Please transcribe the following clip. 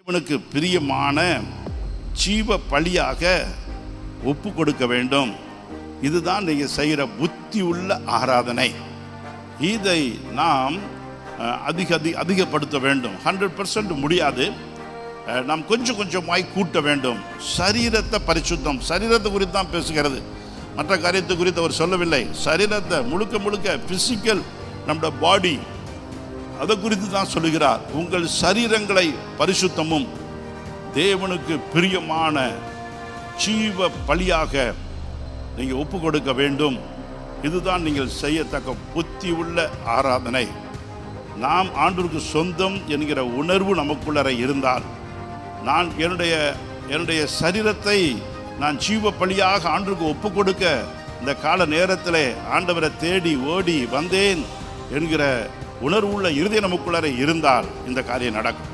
தேவனுக்கு பிரியமான ஜீவ பலியாக ஒப்பு கொடுக்க வேண்டும். இதுதான் நீங்கள் செய்கிற புத்தி உள்ள ஆராதனை. இதை நாம் அதிகப்படுத்த வேண்டும். 100% முடியாது, நாம் கொஞ்சம் கொஞ்சமாய் கூட்ட வேண்டும். சரீரத்தை பரிசுத்தம், சரீரத்தை குறித்து தான் பேசுகிறது, மற்ற காரியத்தை குறித்து அவர் சொல்லவில்லை. சரீரத்தை முழுக்க பிசிக்கல், நம்முடைய பாடி, அதை குறித்து தான் சொல்லுகிறார். உங்கள் சரீரங்களை பரிசுத்தமும் தேவனுக்கு பிரியமான ஜீவ பலியாக நீங்கள் ஒப்பு கொடுக்க வேண்டும். இதுதான் நீங்கள் செய்யத்தக்க புத்தி உள்ள ஆராதனை. நாம் ஆண்டவருக்கு சொந்தம் என்கிற உணர்வு நமக்குள்ளர இருந்தால், நான் என்னுடைய சரீரத்தை நான் ஜீவ பலியாக ஆண்டவருக்கு ஒப்பு கொடுக்க இந்த கால நேரத்தில் ஆண்டவரை தேடி ஓடி வந்தேன் என்கிற உணர்வுள்ள இருதயம் நமக்குள்ளர இருந்தால் இந்த காரியம் நடக்கும்.